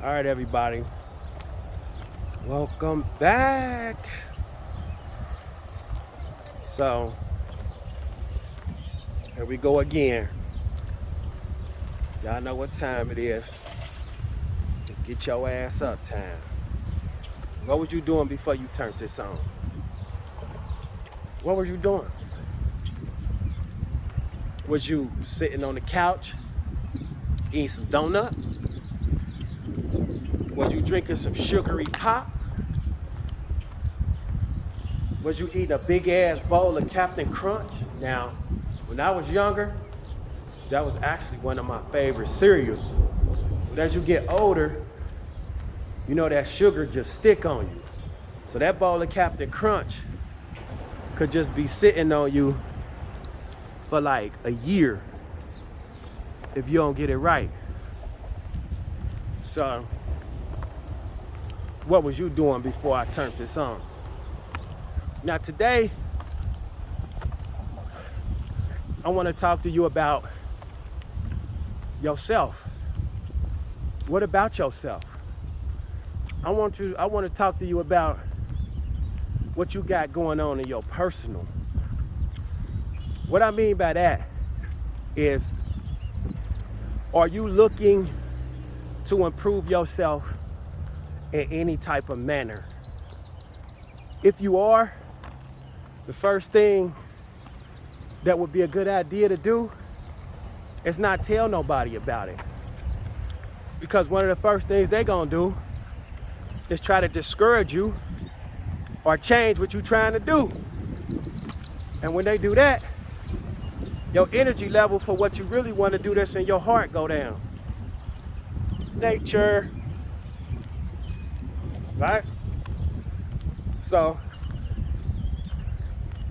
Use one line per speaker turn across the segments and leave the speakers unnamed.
All right, everybody. Welcome back. So, here we go again. Y'all know what time it is. Just get your ass up time. What was you doing before you turned this on? What were you doing? Was you sitting on the couch, eating some donuts? Was you drinking some sugary pop? Was you eating a big ass bowl of Captain Crunch? Now, when I was younger, that was actually one of my favorite cereals. But as you get older, you know that sugar just stick on you. So that bowl of Captain Crunch could just be sitting on you for like a year if you don't get it right. So, what was you doing before I turned this on? Now today, I want to talk to you about yourself. What about yourself? I want to talk to you about what you got going on in your personal. What I mean by that is, are you looking to improve yourself in any type of manner? If you are, the first thing that would be a good idea to do is not tell nobody about it. Because one of the first things they're gonna do is try to discourage you or change what you're trying to do. And when they do that, your energy level for what you really want to do that's in your heart go down. Nature. Right? So,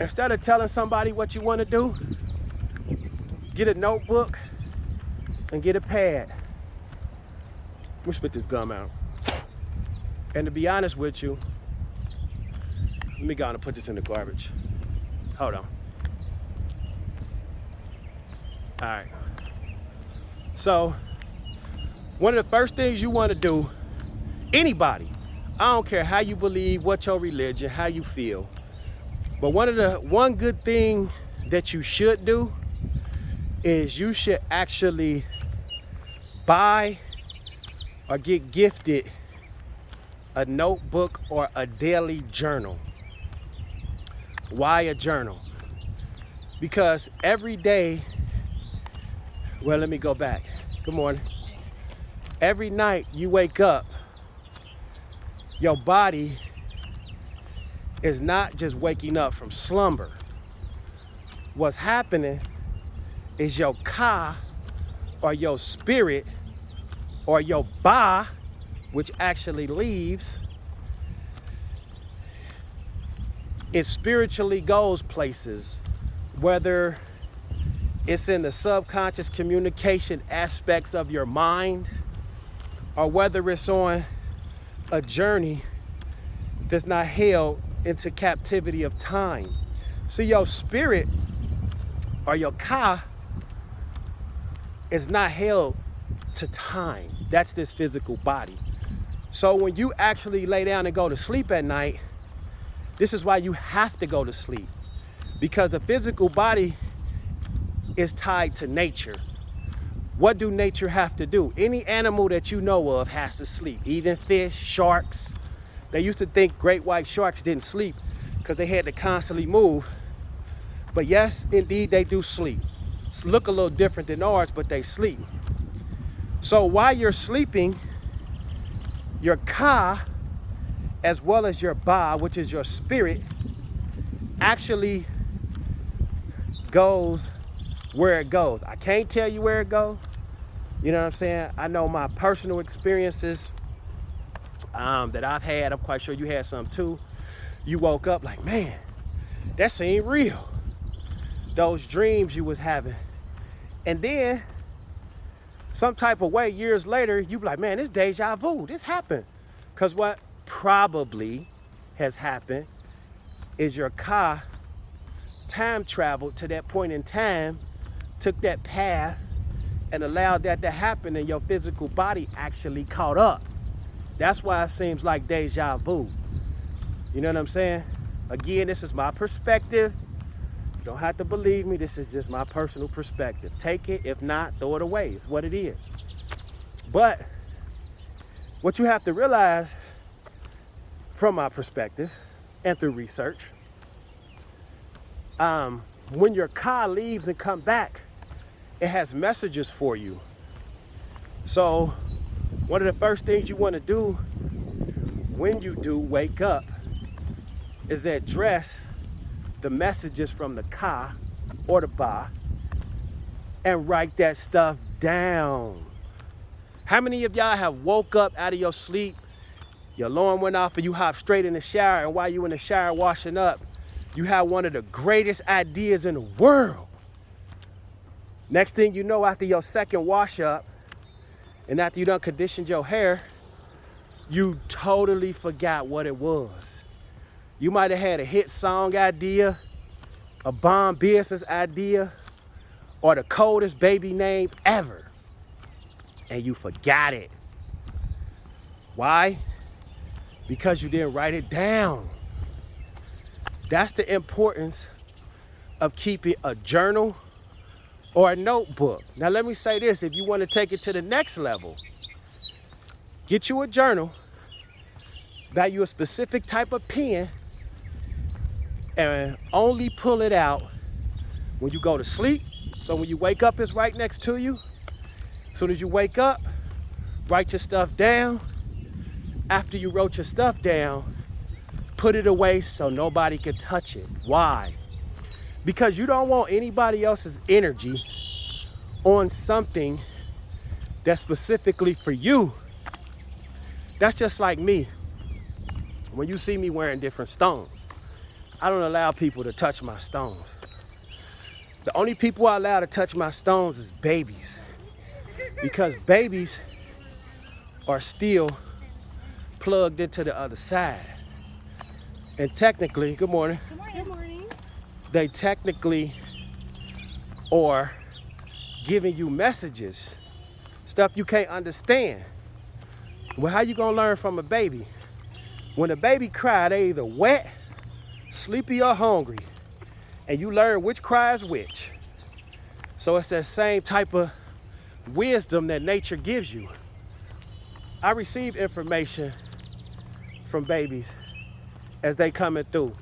instead of telling somebody what you want to do, get a notebook and get a pad. Let me spit this gum out. And to be honest with you, let me go on and put this in the garbage. Hold on. All right. So, one of the first things you want to do, anybody, I don't care how you believe, what your religion, how you feel, but one good thing that you should do is you should actually buy or get gifted a notebook or a daily journal. Why a journal? Because every day, well, let me go back. Good morning. Every night you wake up, your body is not just waking up from slumber. What's happening is your ka, or your spirit, or your ba, which actually leaves, it spiritually goes places, whether it's in the subconscious communication aspects of your mind, or whether it's on a journey that's not held into captivity of time. See, your spirit or your ka is not held to time. That's this physical body. So when you actually lay down and go to sleep at night, this is why you have to go to sleep, because the physical body is tied to nature. What do nature have to do? Any animal that you know of has to sleep, even fish, sharks. They used to think great white sharks didn't sleep because they had to constantly move. But yes, indeed, they do sleep. It's look a little different than ours, but they sleep. So while you're sleeping, your ka, as well as your ba, which is your spirit, actually goes where it goes. I can't tell you where it goes. You know what I'm saying? I know my personal experiences that I've had. I'm quite sure you had some too. You woke up like, man, that seemed real. Those dreams you was having. And then, some type of way, years later, you be like, man, this deja vu, this happened. Because what probably has happened is your ka time traveled to that point in time, took that path, and allowed that to happen, and your physical body actually caught up. That's why it seems like deja vu. You know what I'm saying? Again, this is my perspective. You don't have to believe me. This is just my personal perspective. Take it. If not, throw it away. It's what it is. But what you have to realize from my perspective and through research, when your car leaves and come back, it has messages for you. So one of the first things you want to do when you do wake up is address the messages from the car or the bar and write that stuff down. How many of y'all have woke up out of your sleep, your alarm went off and you hop straight in the shower, and while you in the shower washing up, you have one of the greatest ideas in the world. Next thing you know, after your second wash up and after you done conditioned your hair, you totally forgot what it was. You might have had a hit song idea, a bomb business idea, or the coldest baby name ever, and you forgot it. Why? Because you didn't write it down. That's the importance of keeping a journal or a notebook. Now let me say this, if you want to take it to the next level, get you a journal, buy you a specific type of pen, and only pull it out when you go to sleep. So when you wake up, it's right next to you. As soon as you wake up, write your stuff down. After you wrote your stuff down, put it away so nobody can touch it. Why? Because you don't want anybody else's energy on something that's specifically for you. That's just like me. When you see me wearing different stones, I don't allow people to touch my stones. The only people I allow to touch my stones is babies, because babies are still plugged into the other side. And technically, good morning.
Good morning. Good morning.
They technically are giving you messages, stuff you can't understand. Well, how you gonna learn from a baby? When a baby cry, they either wet, sleepy, or hungry. And you learn which cry is which. So it's that same type of wisdom that nature gives you. I receive information from babies as they coming through.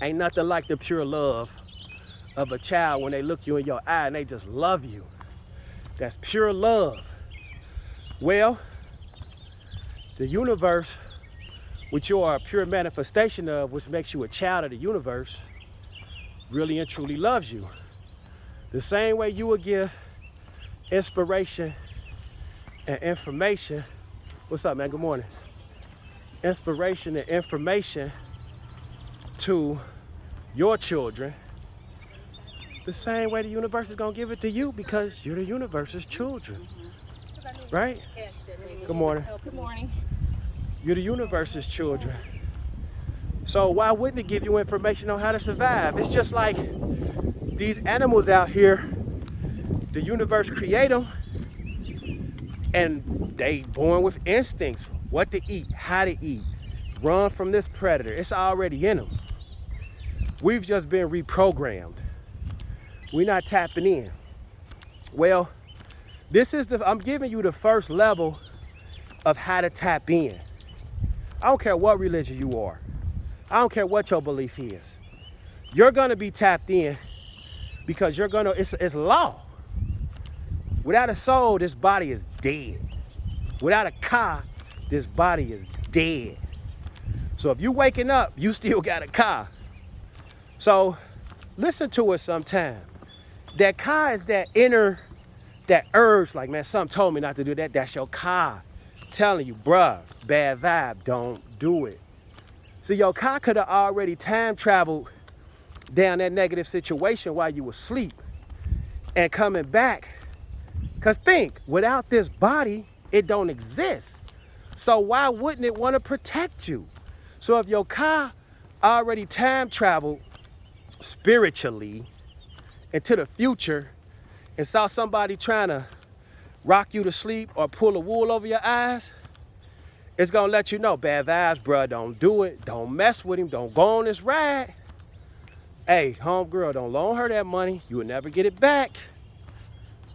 Ain't nothing like the pure love of a child when they look you in your eye and they just love you. That's pure love. Well, the universe, which you are a pure manifestation of, which makes you a child of the universe, really and truly loves you. The same way you would give inspiration and information. What's up, man? Good morning. Inspiration and information to your children, the same way the universe is gonna give it to you, because you're the universe's children, right? Good morning.
Good morning.
You're the universe's children. So why wouldn't it give you information on how to survive? It's just like these animals out here, the universe create them, and they born with instincts, what to eat, how to eat, run from this predator. It's already in them. We've just been reprogrammed. We're not tapping in. Well, I'm giving you the first level of how to tap in. I don't care what religion you are. I don't care what your belief is. You're gonna be tapped in because it's law. Without a soul, this body is dead. Without a car, this body is dead. So if you waking up, you still got a car. So listen to it sometime. That car is that urge, like, man, something told me not to do that. That's your car telling you, bruh, bad vibe, don't do it. So your car could have already time traveled down that negative situation while you were asleep and coming back. Because think, without this body, it don't exist. So why wouldn't it want to protect you? So if your car already time traveled spiritually into the future and saw somebody trying to rock you to sleep or pull a wool over your eyes, It's gonna let you know, bad vibes, bruh, don't do it. Don't mess with him. Don't go on this ride. Hey, homegirl, don't loan her that money. You will never get it back.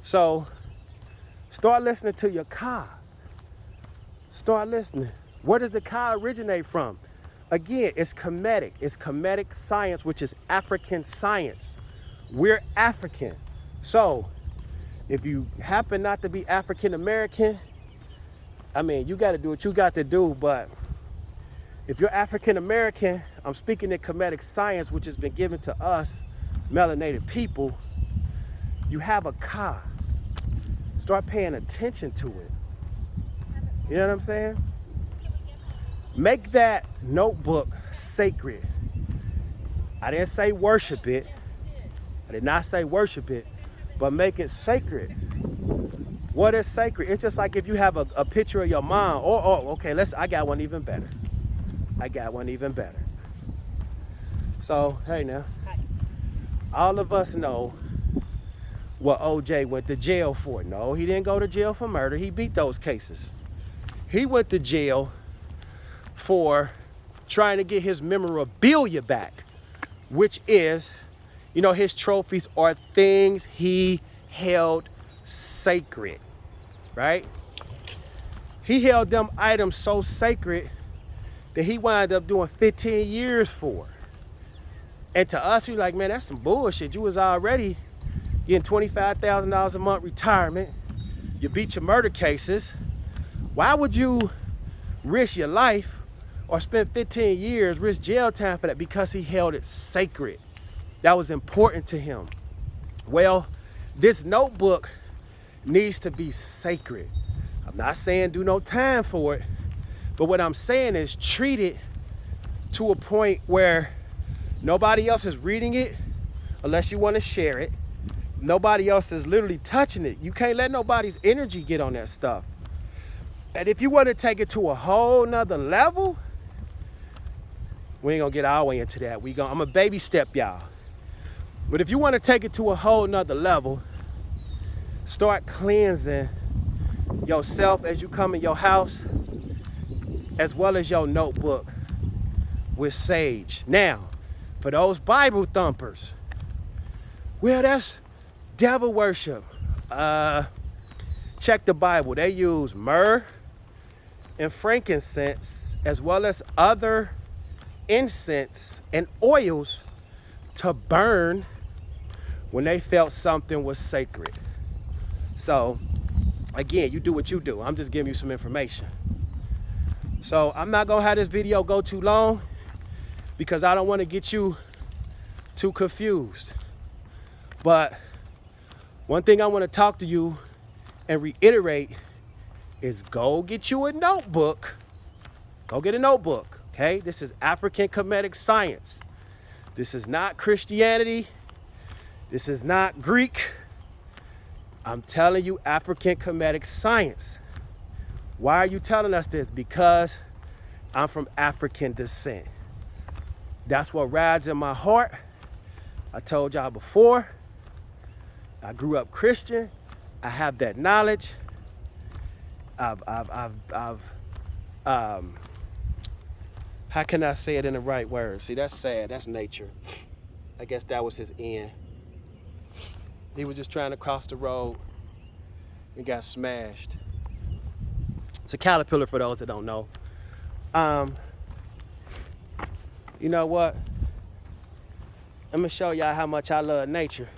So start listening to your car. Start listening. Where does the car originate from? Again, it's Kemetic. It's Kemetic science, which is African science. We're African. So if you happen not to be African American, I mean, you got to do what you got to do. But if you're African American, I'm speaking in Kemetic science, which has been given to us, melanated people. You have a car. Start paying attention to it. You know what I'm saying? Make that notebook sacred. I didn't say worship it. I did not say worship it, but make it sacred. What is sacred? It's just like if you have a picture of your mom. Okay, I got one even better. So, hey now.
Hi.
All of us know what OJ went to jail for. No, he didn't go to jail for murder. He beat those cases. He went to jail for trying to get his memorabilia back, which is, his trophies are things he held sacred, right? He held them items so sacred that he wound up doing 15 years for. And to us, we're like, man, that's some bullshit. You was already getting $25,000 a month retirement. You beat your murder cases. Why would you risk your life or spend 15 years, risk jail time for that? Because he held it sacred. That was important to him. Well, this notebook needs to be sacred. I'm not saying do no time for it, but what I'm saying is treat it to a point where nobody else is reading it unless you want to share it. Nobody else is literally touching it. You can't let nobody's energy get on that stuff. And if you want to take it to a whole nother level, we ain't gonna get our way into that. I'm gonna baby step y'all. But if you want to take it to a whole nother level, start cleansing yourself as you come in your house, as well as your notebook with sage. Now, for those Bible thumpers, well, that's devil worship. Check the Bible. They use myrrh and frankincense, as well as other incense and oils to burn when they felt something was sacred. So, again, you do what you do. I'm just giving you some information. So, I'm not going to have this video go too long because I don't want to get you too confused. But one thing I want to talk to you and reiterate is go get you a notebook. Go get a notebook, okay? This is African Kemetic science. This is not Christianity. This is not Greek. I'm telling you African Kemetic science. Why are you telling us this? Because I'm from African descent. That's what rides in my heart. I told y'all before, I grew up Christian. I have that knowledge. How can I say it in the right words? See, that's sad. That's nature. I guess that was his end. He was just trying to cross the road and got smashed. It's a caterpillar for those that don't know. You know what? I'm gonna show y'all how much I love nature.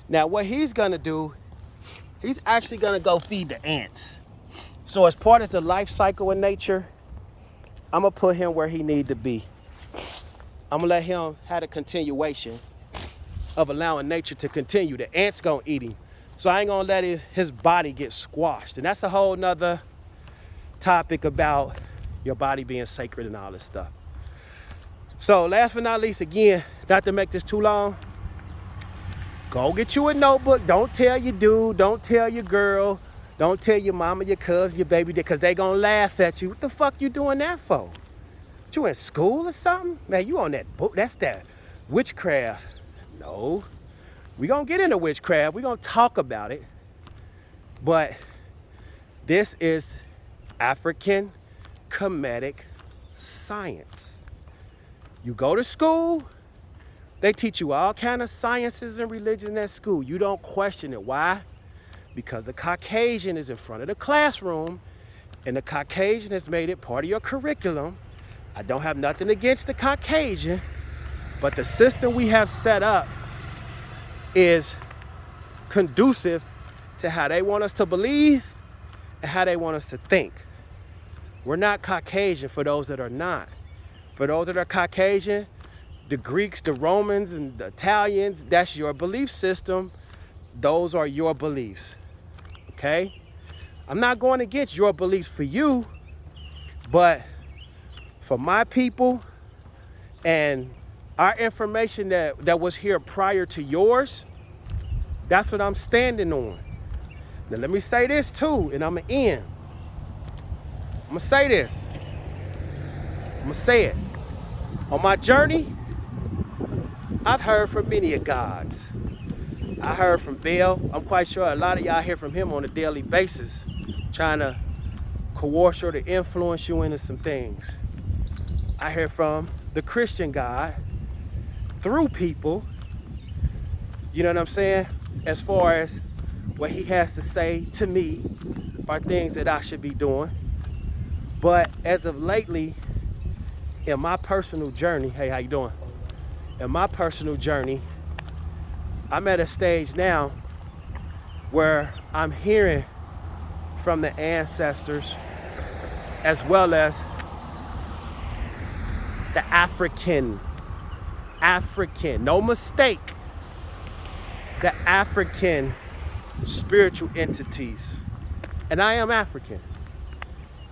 Now, what he's gonna do, he's actually gonna go feed the ants. So as part of the life cycle in nature, I'm gonna put him where he need to be. I'm gonna let him have a continuation of allowing nature to continue. The ants gonna eat him. So I ain't gonna let his body get squashed. And that's a whole nother topic about your body being sacred and all this stuff. So last but not least, again, not to make this too long, go get you a notebook. Don't tell your dude, don't tell your girl, don't tell your mama, your cousin, your baby, because they gonna laugh at you. What the fuck you doing that for? You in school or something? Man, you on that book, that's that witchcraft. No, we gonna get into witchcraft. We gonna talk about it. But this is African Kemetic science. You go to school, they teach you all kind of sciences and religion at school. You don't question it. Why? Because the Caucasian is in front of the classroom, and the Caucasian has made it part of your curriculum. I don't have nothing against the Caucasian, but the system we have set up is conducive to how they want us to believe and how they want us to think. We're not Caucasian for those that are not. For those that are Caucasian, the Greeks, the Romans, and the Italians, that's your belief system. Those are your beliefs, okay? I'm not going against your beliefs for you, but for my people and our information that was here prior to yours, that's what I'm standing on. Now let me say this too, and I'm gonna end. I'm gonna say this. I'm gonna say it. On my journey, I've heard from many of gods. I heard from Baal. I'm quite sure a lot of y'all hear from him on a daily basis, trying to coerce or to influence you into some things. I hear from the Christian God through people, you know what I'm saying, as far as what he has to say to me are things that I should be doing. But as of lately, in my personal journey, hey, how you doing? In my personal journey, I'm at a stage now where I'm hearing from the ancestors as well as the African, no mistake, the African spiritual entities. And I am African.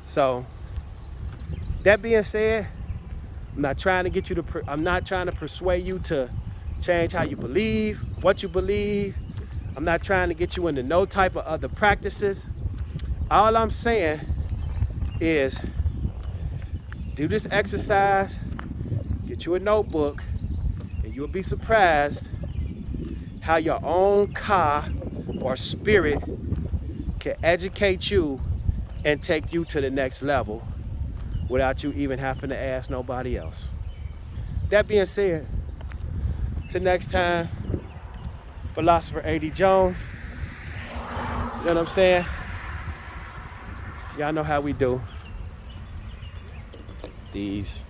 So, that being said, I'm not trying to persuade you to change how you believe, what you believe. I'm not trying to get you into no type of other practices. All I'm saying is do this exercise, get you a notebook, and you'll be surprised how your own ka or spirit can educate you and take you to the next level without you even having to ask nobody else. That being said, till next time, Philosopher A.D. Jones, you know what I'm saying? Y'all know how we do. These.